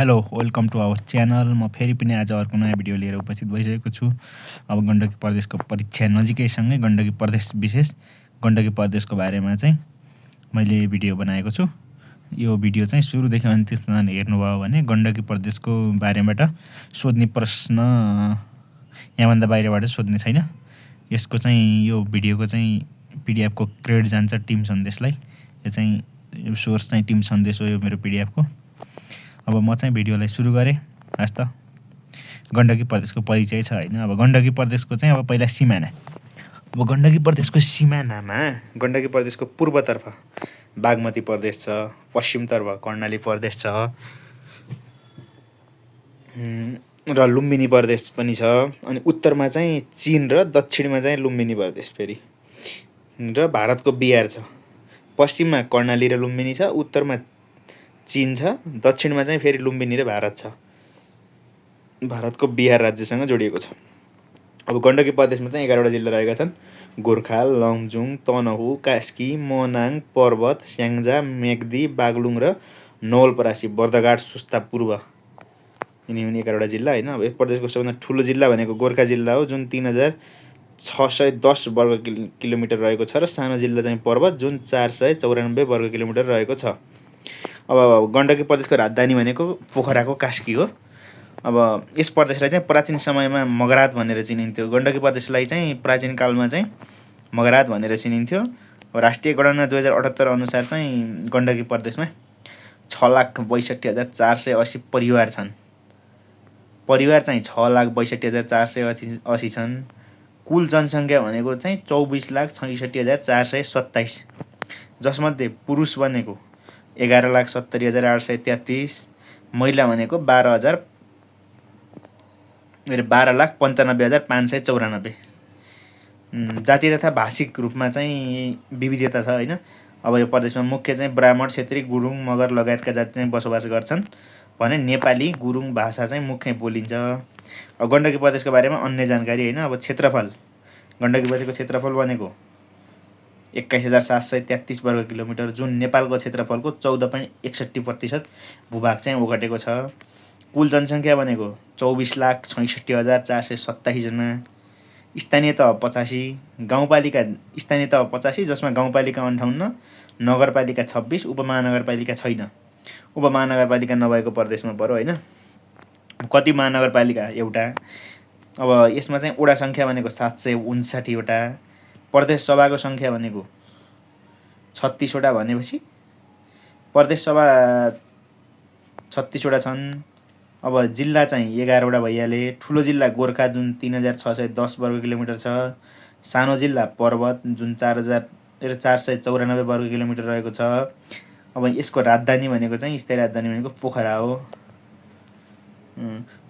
Hello welcome to our channel. म फेरि पनि आज अर्को नयाँ भिडियो लिएर उपस्थित भइसकेको छु। अब गण्डकी प्रदेशको परीक्षा नजिकैसँगै गण्डकी प्रदेश विशेष गण्डकी प्रदेशको बारेमा चाहिँ मैले भिडियो बनाएको छु। यो भिडियो चाहिँ सुरुदेखि अन्तिमसम्म हेर्नुभयो भने गण्डकी प्रदेशको बारेबाट सोध्ने प्रश्न यहाँभन्दा बाहिरबाट सोध्ने छैन। यसको चाहिँ यो भिडियोको चाहिँ पिडिएफको क्रेडिट जान्छ टिम सन्देशलाई। यो चाहिँ सोर्स चाहिँ टिम सन्देश हो यो मेरो पिडिएफको। अब म चाहिँ भिडियोलाई सुरु गरेँ। खास त गण्डकी प्रदेशको परिचय छ होइन। अब गण्डकी प्रदेशको चाहिँ अब पहिला सिमाना। अब गण्डकी प्रदेशको सिमानामा गण्डकी प्रदेशको पूर्वतर्फ बागमती प्रदेश छ, पश्चिमतर्फ कर्णाली प्रदेश छ र लुम्बिनी प्रदेश पनि छ। अनि उत्तरमा चाहिँ चीन र दक्षिणमा चाहिँ लुम्बिनी प्रदेश फेरि र भारतको बिहार छ। पश्चिममा कर्णाली र लुम्बिनी छ, उत्तरमा चीन छ, दक्षिणमा चाहिँ फेरि लुम्बिनी र भारत छ। भारतको बिहार राज्यसँग जोडिएको छ। अब गण्डकी प्रदेशमा चाहिँ 11वटा जिल्ला रहेका छन्। गोर्खा, लमजुङ, तनहुँ, कास्की, मनाङ, पर्वत, स्याङ्जा, मेग्दी, बागलुङ र नवलपरासी, बर्दघाट, सुस्ता पूर्व यिनी हुन् 11वटा जिल्ला होइन। अब यस प्रदेशको सबभन्दा ठुलो जिल्ला भनेको गोर्खा जिल्ला हो, जुन 3610 वर्ग किलोमिटर रहेको छ र सानो जिल्ला चाहिँ पर्वत, जुन 494 वर्ग किलोमिटर रहेको छ। अब गण्डकी प्रदेशको राजधानी भनेको पोखराको कास्की हो। अब यस प्रदेशलाई चाहिँ प्राचीन समयमा मगरात भनेर चिनिन्थ्यो। गण्डकी प्रदेशलाई चाहिँ प्राचीन कालमा चाहिँ मगरात भनेर चिनिन्थ्यो। राष्ट्रिय गणना 2078 अनुसार चाहिँ गण्डकी प्रदेशमा 6,62,480 परिवार छन्। परिवार चाहिँ 6,62,480 छन्। कुल जनसङ्ख्या भनेको चाहिँ 24,66,427, जसमध्ये पुरुष भनेको 11,70,833, महिला भनेको 12,95,594। जातीय तथा भाषिक रूपमा चाहिँ विविधता छ होइन। अब यो प्रदेशमा मुख्य चाहिँ ब्राह्मण, क्षेत्री, गुरुङ, मगर लगायतका जाति चाहिँ बसोबास गर्छन् भने नेपाली गुरुङ भाषा चाहिँ मुख्य बोलिन्छ। अब गण्डकी प्रदेशको बारेमा अन्य जानकारी होइन। अब क्षेत्रफल, गण्डकी प्रदेशको क्षेत्रफल भनेको 21,733 वर्ग किलोमिटर, जुन नेपालको क्षेत्रफलको 14.61% भूभाग चाहिँ ओगटेको छ। कुल जनसङ्ख्या भनेको 24,66,427 जना। स्थानीय तह 85, गाउँपालिका स्थानीय तह 85, जसमा गाउँपालिका 58, नगरपालिका 26, उपमहानगरपालिका छैन। उपमहानगरपालिका नभएको प्रदेशमा पर्यो होइन। कति महानगरपालिका? एउटा। अब यसमा चाहिँ वडा सङ्ख्या भनेको 759वटा। प्रदेश सभाको सङ्ख्या भनेको 36वटा भनेपछि प्रदेश सभा 36वटा छन्। अब जिल्ला चाहिँ 11वटा भइहाले। ठुलो जिल्ला गोर्खा, जुन 3,610 वर्ग किलोमिटर छ। सानो जिल्ला पर्वत, जुन 4,494 वर्ग किलोमिटर रहेको छ। अब यसको राजधानी भनेको चाहिँ स्थायी राजधानी भनेको पोखरा हो।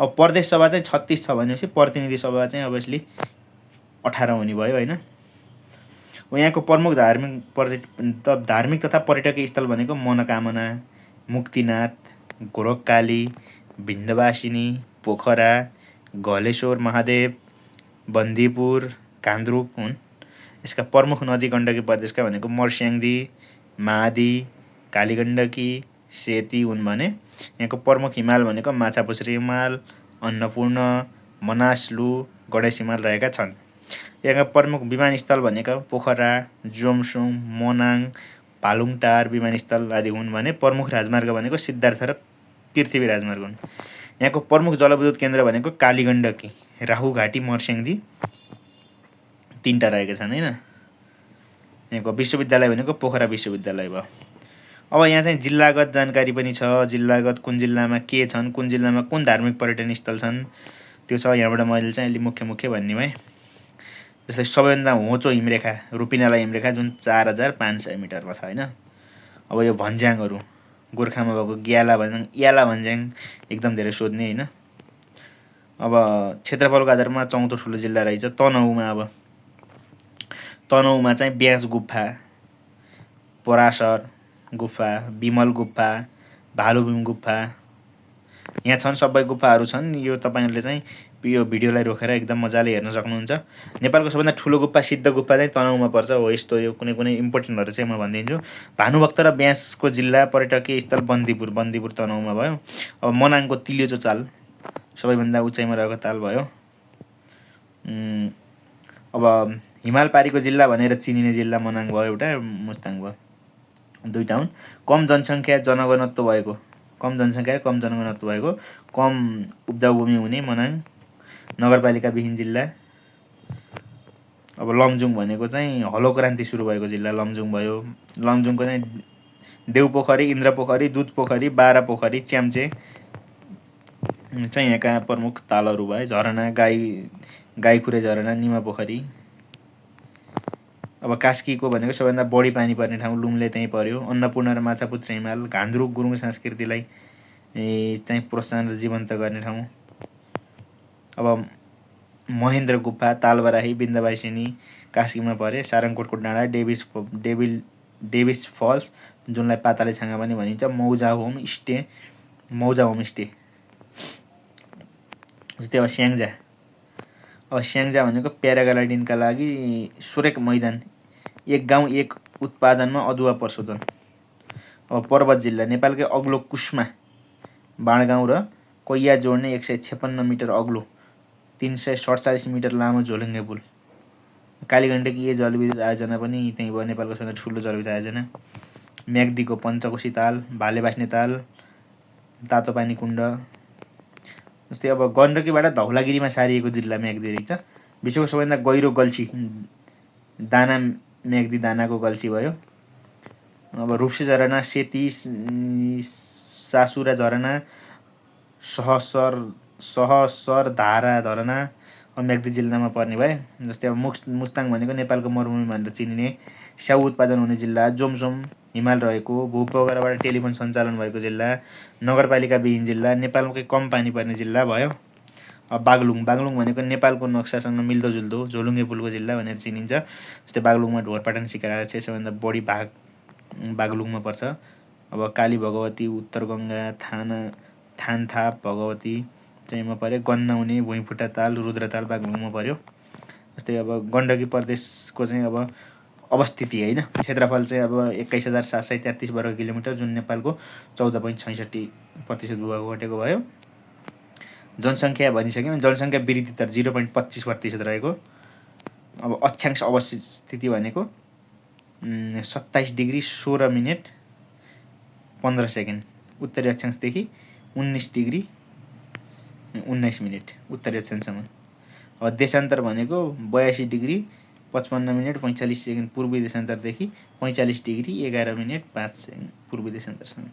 अब प्रदेश सभा चाहिँ 36 छ भनेपछि प्रतिनिधि सभा चाहिँ अभियसली 18 हुने भयो होइन। यहाँको प्रमुख धार्मिक तथा पर्यटकीय स्थल भनेको मनोकामना, मुक्तिनाथ, गोरखकाली, विन्ध्यवासिनी, पोखरा, घलेश्वर महादेव, बन्दीपुर, कान्द्रुप हुन्। यसका प्रमुख नदी गण्डकी प्रदेशका भनेको मर्स्याङ्दी, मादी, कालीगण्डकी, सेती हुन् भने यहाँको प्रमुख हिमाल भनेको माछापुच्छ्रे हिमाल, अन्नपूर्ण, मनासलु, गणेश हिमाल रहेका छन्। यहाँका प्रमुख विमानस्थल भनेका पोखरा, जोमसुङ, मनाङ, भालुङटार विमानस्थल आदि हुन् भने प्रमुख राजमार्ग भनेको सिद्धार्थ र पृथ्वी राजमार्ग हुन्। यहाँको प्रमुख जलविद्युत केन्द्र भनेको कालीगण्डकी, राहुघाटी, मर्स्याङ्दी 3टा रहेका छन् होइन। यहाँको विश्वविद्यालय भनेको पोखरा विश्वविद्यालय भयो। अब यहाँ चाहिँ जिल्लागत जानकारी पनि छ। जिल्लागत कुन जिल्लामा के छन्, कुन जिल्लामा कुन धार्मिक पर्यटन स्थल छन्, त्यो छ। यहाँबाट मैले चाहिँ अलि मुख्य भन्ने भएँ। जस्तै सबैभन्दा होचो हिमरेखा रुपिनाला हिमरेखा, जुन 4,500 मिटरमा छ होइन। अब यो भन्ज्याङहरू गोर्खामा भएको ग्याला भन्ज्याङ, याला भन्ज्याङ एकदम धेरै सोध्ने होइन। अब क्षेत्रफलको आधारमा 4औं ठुलो जिल्ला रहेछ तनहुँमा। अब तनहुँमा चाहिँ ब्यास गुफा, पराशर गुफा, विमल गुफा, भालुबिम गुफा यहाँ छन् सबै गुफाहरू छन्। यो तपाईँहरूले चाहिँ यो भिडियोलाई रोकेर एकदम मजाले हेर्न सक्नुहुन्छ। नेपालको सबभन्दा ठुलो गुफा सिद्ध गुफा चाहिँ तनहुँमा पर्छ हो। यस्तो यो कुनै कुनै इम्पोर्टेन्टहरू चाहिँ म भनिदिन्छु। भानुभक्त र ब्यासको जिल्ला पर्यटकीय स्थल बन्दीपुर तनहुँमा भयो। अब मनाङको तिल्योचो चाल सबैभन्दा उचाइमा रहेको ताल भयो। अब हिमालपारीको जिल्ला भनेर चिनिने जिल्ला मनाङ भयो एउटा, मुस्ताङ भयो, दुईवटा हुन्। कम जनसङ्ख्या जनघनत्व भएको, कम जनसङ्ख्या कम जनघनत्व भएको, कम उब्जाउ भूमि हुने मनाङ नगरपालिका विहीन जिल्ला। अब लमजुङ भनेको चाहिँ हलो क्रान्ति सुरु भएको जिल्ला लमजुङ भयो। लमजुङको चाहिँ देउपोखरी, इन्द्रपोखरी, दुधपोखरी, बाह्र पोखरी, च्याम्चे चाहिँ यहाँका प्रमुख तालहरू भए। झरना गाईखुरे झरना, निमा पोखरी। अब कास्कीको भनेको सबैभन्दा बढी पानी पर्ने ठाउँ लुम्ले त्यहीँ पर्यो। अन्नपूर्ण र माछापुत्र हिमाल, घान्द्रुक गुरुङ संस्कृतिलाई चाहिँ प्रोत्साहन र जीवन्त गर्ने ठाउँ। अब महेन्द्र गुफा, तालबराही, बिन्दवासिनी कास्कीमा परे। सारङकोटको डाँडा, डेभिस फल्स जुनलाई पाताले छाँगा पनि भनिन्छ। मौजा होमस्टे। जस्तै अब स्याङ्जा भनेको प्याराग्लाइडिङका लागि सुरेक मैदान। एक गाउँ एक उत्पादनमा अदुवा प्रशोधन। अब पर्वत जिल्ला नेपालकै अग्लो कुस्मा बाणगाउँ र कैया जोड्ने 156 मिटर अग्लो 347 मिटर लामो झोलुङ्गे पुल। कालीगण्डकी जलविद्युत आयोजना पनि त्यहीँ भयो, नेपालको सबैभन्दा ठुलो जलविद्युत आयोजना। म्याग्दीको पञ्चकोशी ताल, भाले बास्ने ताल, तातो पानी कुण्ड। जस्तै अब गण्डकीबाट धौलागिरीमा सारिएको जिल्ला म्याग्दी रहेछ। विश्वको सबैभन्दा गहिरो गल्छी दाना म्याग्दी दानाको गल्छी भयो। अब रूप्से झरना, सेती, सासुरा झरना, सहसरधारा झरना म्याग्दी जिल्लामा पर्ने भए। जस्तै अब मुस्ताङ भनेको नेपालको मरुभूमि भनेर चिनिने स्याउ उत्पादन हुने जिल्ला। जोमसोम हिमाल रहेको, भूपोखराबाट टेलिफोन सञ्चालन भएको जिल्ला, नगरपालिका विहीन जिल्ला, नेपालकै कम पानी पर्ने जिल्ला भयो। अब बागलुङ भनेको नेपालको नक्सासँग मिल्दोजुल्दो झोलुङ्गे पुलको जिल्ला भनेर चिनिन्छ। जस्तै बागलुङमा ढोरपाटन सिकार चाहिँ सबैभन्दा बढी भाग बागलुङमा पर्छ। अब काली भगवती, उत्तर गङ्गा, थानथाप भगवती चाहिँमा पऱ्यो। गन्नाउने, भुइँफुट्टा ताल, रुद्रताल बागलुङमा पऱ्यो। जस्तै अब गण्डकी प्रदेशको चाहिँ अब अवस्थिति होइन, क्षेत्रफल चाहिँ अब 21,733 वर्ग किलोमिटर, जुन नेपालको 14.66% भूभाग ओगटेको भयो। जनसङ्ख्या भनिसक्यौँ। जनसङ्ख्या वृद्धि दर 0.25% रहेको। अब अक्षांश अवस्थिति भनेको 27 डिग्री 16 मिनेट 15 सेकेन्ड उत्तरी अक्षांशदेखि 19 डिग्री 19 मिनेट उत्तरी अक्षांशसम्म। अब देशान्तर भनेको 82 डिग्री 55 मिनेट 45 सेकेन्ड पूर्वी देशान्तरदेखि 45 डिग्री 11 मिनेट 5 सेकेन्ड पूर्वी देशान्तरसम्म।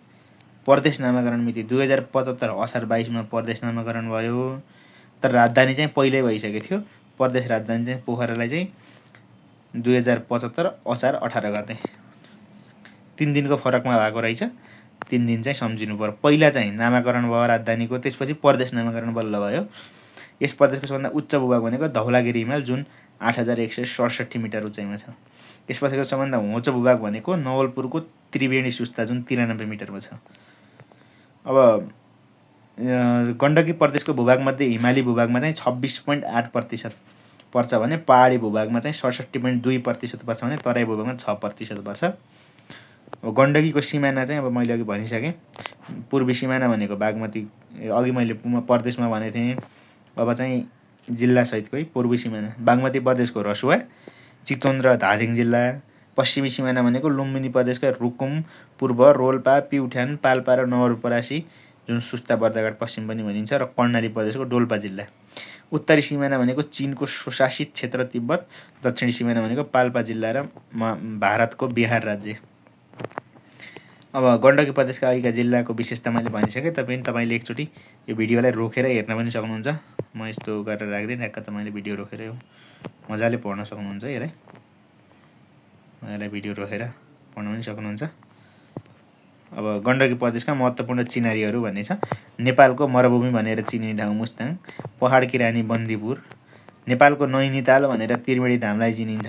प्रदेश नामाकरण मिति 2075 असार 22मा प्रदेश नामाकरण भयो। तर राजधानी चाहिँ पहिल्यै भइसकेको थियो। प्रदेश राजधानी चाहिँ पोखरालाई चाहिँ 2075 असार 18 गते 3 दिनको फरकमा भएको रहेछ। 3 दिन चाहिँ सम्झिनु पर्यो। पहिला चाहिँ नामाकरण भयो राजधानीको, त्यसपछि प्रदेश नामाकरण बल्ल भयो। यस प्रदेशको सबभन्दा उच्च भूभाग भनेको धौलागिरी हिमाल, जुन 8167 मिटर उचाइमा छ। यसपछिको सबभन्दा होचो भूभाग भनेको नवलपुरको त्रिवेणी सुस्ता, जुन 93 मिटरमा छ। अब गण्डकी प्रदेशको भूभागमध्ये हिमाली भूभागमा चाहिँ 26.8% पर्छ भने पहाडी भूभागमा चाहिँ 67.2% पर्छ भने तराई भूभागमा 6% पर्छ। अब गण्डकीको सिमाना चाहिँ अब मैले अघि भनिसकेँ। पूर्वी सिमाना भनेको बागमती, अघि मैले प्रदेशमा भनेको थिएँ। अब चाहिँ जिल्लासहितकै पूर्वी सिमाना बागमती प्रदेशको रसुवा, चितवन र धादिङ जिल्ला। पश्चिमी सिमाना भनेको लुम्बिनी प्रदेशका रुकुम, पूर्व रोल्पा, प्युठान, पाल्पा र नवलपरासी, जुन सुस्ता बर्दाघाट पश्चिम पनि भनिन्छ, र कर्णाली प्रदेशको डोल्पा जिल्ला। उत्तरी सिमाना भनेको चिनको स्वशासित क्षेत्र तिब्बत। दक्षिणी सिमाना भनेको पाल्पा जिल्ला र भारतको बिहार राज्य। अब गण्डकी प्रदेशका अघिका जिल्लाको विशेषता मैले भनिसकेँ। तपाईँले एकचोटि यो भिडियोलाई रोकेर हेर्न पनि सक्नुहुन्छ। म यस्तो गरेर राख्दैन, ढ्याक्क तपाईँले भिडियो रोकेर मजाले पढ्न सक्नुहुन्छ। यसलाई भिडियो रोकेर पढ्न पनि सक्नुहुन्छ। अब गण्डकी प्रदेशका महत्त्वपूर्ण चिनारीहरू भन्ने छ। नेपालको मरुभूमि भनेर चिनिने ठाउँ मुस्ताङ, पहाडकी रानी बन्दीपुर, नेपालको नैनीताल भनेर त्रिवेणी धामलाई चिनिन्छ,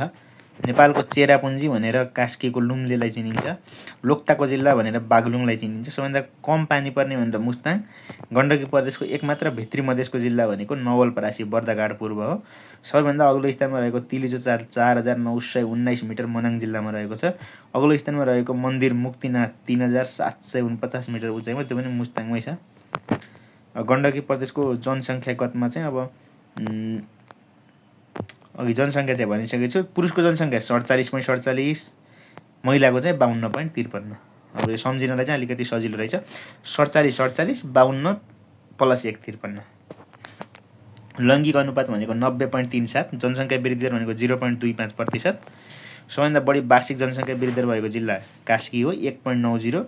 नेपालको चेरापुञ्जी भनेर कास्कीको लुम्लेलाई चिनिन्छ। लोकताको जिल्ला भनेर बागलुङलाई चिनिन्छ। सबैभन्दा कम पानी पर्ने भनेर मुस्ताङ। गण्डकी प्रदेशको एकमात्र भित्री मधेसको जिल्ला भनेको नवलपरासी बर्दाघाट पूर्व हो। सबैभन्दा अग्लो स्थानमा रहेको तिलिचो 4919 मिटर मनाङ जिल्लामा रहेको छ। अग्लो स्थानमा रहेको मन्दिर मुक्तिनाथ 3749 मिटर उचाइमा, त्यो पनि मुस्ताङमै छ। गण्डकी प्रदेशको जनसङ्ख्यागतमा चाहिँ अब अघि जनसङ्ख्या चाहिँ भनिसकेको छु। पुरुषको जनसङ्ख्या 47.47, महिलाको चाहिँ 52.53। अब यो सम्झिनलाई चाहिँ अलिकति सजिलो रहेछ। 47, 52 + 1, 53। लैङ्गिक अनुपात भनेको 90.37। जनसङ्ख्या वृद्धि दर भनेको 0.25%। सबैभन्दा बढी वार्षिक जनसङ्ख्या वृद्धि दर भएको जिल्ला कास्की हो, 1.90।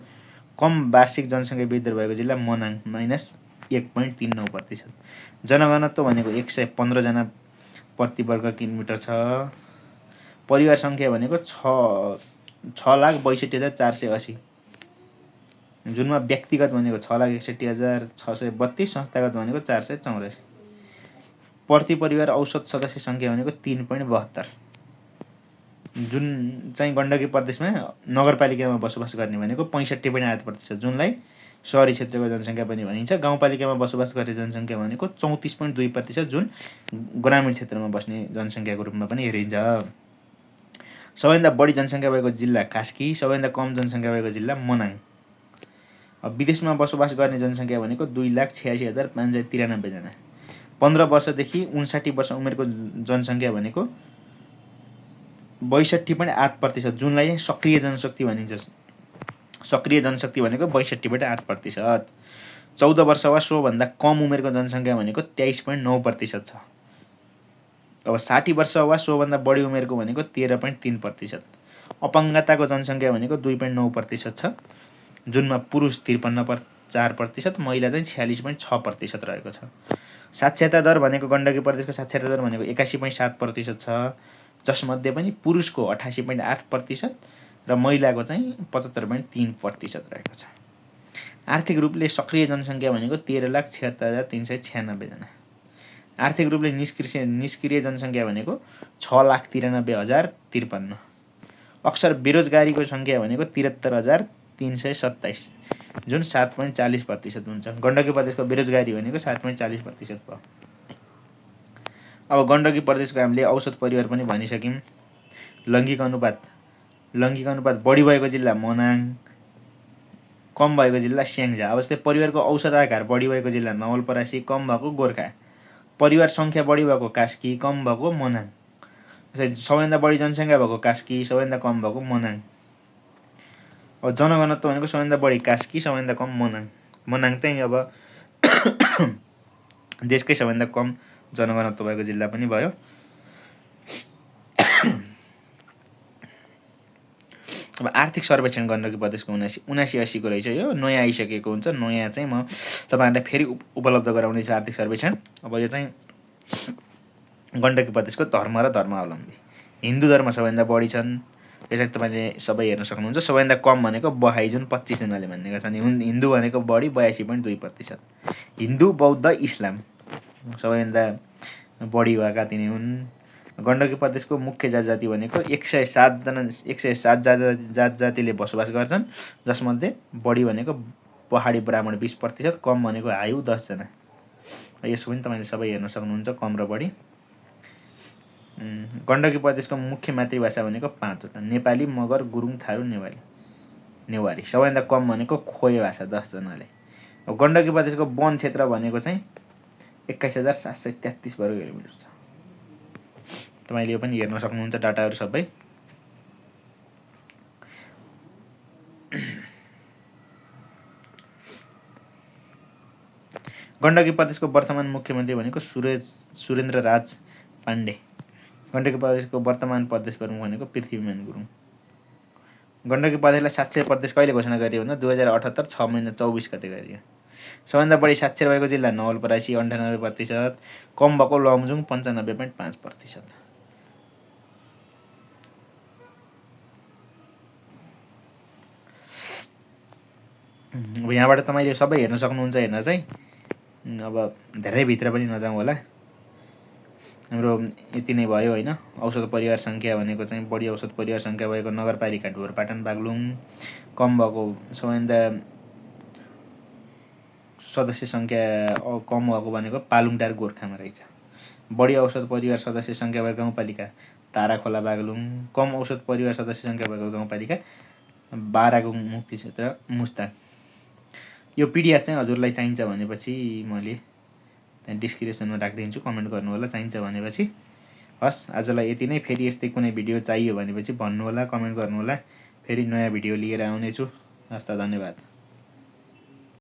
कम वार्षिक जनसङ्ख्या वृद्धि दर भएको जिल्ला मनाङ, -1.39%। जनघनत्व भनेको 115 जना प्रति वर्ग किलोमिटर छ। परिवार सङ्ख्या भनेको 6,62,480, जुनमा व्यक्तिगत भनेको 6,61,632, संस्थागत भनेको 484। प्रति परिवार औसत सदस्य सङ्ख्या भनेको 3.72, जुन चाहिँ गण्डकी प्रदेशमा नगरपालिकामा बसोबास गर्ने भनेको 65.8%, जुनलाई सहरी क्षेत्रको जनसङ्ख्या पनि भनिन्छ। गाउँपालिकामा बसोबास गर्ने जनसङ्ख्या भनेको 34.2%, जुन ग्रामीण क्षेत्रमा बस्ने जनसङ्ख्याको रूपमा पनि हेरिन्छ। सबैभन्दा बढी जनसङ्ख्या भएको जिल्ला कास्की, सबैभन्दा कम जनसङ्ख्या भएको जिल्ला मनाङ। अब विदेशमा बसोबास गर्ने जनसङ्ख्या भनेको 2,86,593 जना। 15 वर्षदेखि 59 वर्ष उमेरको जनसङ्ख्या भनेको 62.8%, जुनलाई सक्रिय जनशक्ति भनिन्छ। सक्रिय जनशक्ति भनेको 62.8%। 14 वर्ष वा सोभन्दा कम उमेरको जनसङ्ख्या भनेको 23.9% छ। अब 60 वर्ष वा सोभन्दा बढी उमेरको भनेको 13.3%। अपाङ्गताको जनसङ्ख्या भनेको 2.9% छ, जुनमा पुरुष 53.4%, महिला चाहिँ 46.6% रहेको छ। साक्षरता दर भनेको गण्डकी प्रदेशको साक्षरता दर भनेको 81.7% छ, जसमध्ये पनि पुरुषको 88.8% र महिलाको चाहिँ 75.3% रहेको छ। आर्थिक रूपले सक्रिय जनसङ्ख्या भनेको 13,76,396 जना। आर्थिक रूपले निष्क्रिय जनसङ्ख्या भनेको 6,93,053। अक्सर बेरोजगारीको सङ्ख्या भनेको 73,327, जुन 7.40% हुन्छ। गण्डकी प्रदेशको बेरोजगारी भनेको 7.40% भयो। अब गण्डकी प्रदेशको हामीले औसत परिवार पनि भनिसक्यौँ। लैङ्गिक अनुपात बढी भएको जिल्ला मनाङ, कम भएको जिल्ला स्याङ्जा। अब जस्तै परिवारको औसत आकार बढी भएको जिल्ला नवलपरासी, कम भएको गोर्खा। परिवार सङ्ख्या बढी भएको कास्की, कम भएको मनाङ। जस्तै सबैभन्दा बढी जनसङ्ख्या भएको कास्की, सबैभन्दा कम भएको मनाङ। अब जनघनत्व भनेको सबैभन्दा बढी कास्की, सबैभन्दा कम मनाङ। मनाङ चाहिँ अब देशकै सबैभन्दा कम जनघनत्व भएको जिल्ला पनि भयो। अब आर्थिक सर्वेक्षण गण्डकी प्रदेशको 79-80 को रहेछ। यो नयाँ आइसकेको हुन्छ। नयाँ चाहिँ म तपाईँहरूलाई फेरि उपलब्ध गराउने छु आर्थिक सर्वेक्षण। अब यो चाहिँ गण्डकी प्रदेशको धर्म र धर्मावलम्बी। हिन्दू धर्म सबैभन्दा बढी छन्, यसरी तपाईँले सबै हेर्न सक्नुहुन्छ। सबैभन्दा कम भनेको बहाई, जुन 25 जनाले मान्नेका छन्। हिन्दू भनेको बढी 82.2%। हिन्दू, बौद्ध, इस्लाम सबैभन्दा बढी भएका तिनी हुन्। गण्डकी प्रदेशको मुख्य जात-जाति भनेको 107 जात-जातिले बसोबास गर्छन्, जसमध्ये बढी भनेको पहाडी ब्राह्मण 20%, कम भनेको हायु 10 जना। यसको पनि तपाईँले सबै हेर्न सक्नुहुन्छ, कम र बढी। गण्डकी प्रदेशको मुख्य मातृभाषा भनेको 5 वटा: नेपाली, मगर, गुरुङ, थारू, नेवारी। सबैभन्दा कम भनेको खोये भाषा 10 जनाले। अब गण्डकी प्रदेशको वन क्षेत्र भनेको चाहिँ 21,733 वर्ग किलोमिटर छ। तपाईँले यो पनि हेर्न सक्नुहुन्छ डाटाहरू सबै। गण्डकी प्रदेशको वर्तमान मुख्यमन्त्री भनेको सुरेन्द्र राज पाण्डे। गण्डकी प्रदेशको वर्तमान प्रदेश प्रमुख भनेको पृथ्वीमान गुरुङ। गण्डकी प्रदेशलाई साक्षर प्रदेश कहिले घोषणा गरियो भन्दा 2078 6 महिना 24 गते गरियो। सबैभन्दा बढी साक्षर भएको जिल्ला नवलपरासी 98%, कम भएको लमजुङ 95.5%। अब यहाँबाट तपाईँले सबै हेर्न सक्नुहुन्छ। हेर्न चाहिँ अब धेरै भित्र पनि नजाउँ होला। हाम्रो यति नै भयो होइन। औसत परिवार सङ्ख्या भनेको चाहिँ बढी औसत परिवार सङ्ख्या भएको नगरपालिका ढोरपाटन बागलुङ, कम भएको सबैभन्दा सदस्य सङ्ख्या कम भएको भनेको पालुङटार गोर्खामा रहेछ। बढी औसत परिवार सदस्य सङ्ख्या भएको गाउँपालिका ताराखोला बागलुङ, कम औसत परिवार सदस्य सङ्ख्या भएको गाउँपालिका बारागुङ मुक्ति क्षेत्र मुस्ताङ। यो पिडिएफ चाहिँ हजुरलाई चाहिन्छ भनेपछि मैले त्यहाँ डिस्क्रिप्सनमा राखिदिन्छु, कमेन्ट गर्नु होला चाहिन्छ भनेपछि। हस्, आजलाई यति नै। फेरि यस्तै कुनै भिडियो चाहियो भनेपछि भन्नु होला, कमेन्ट गर्नु होला। फेरि नयाँ भिडियो लिएर आउनेछु। हस् त, धन्यवाद।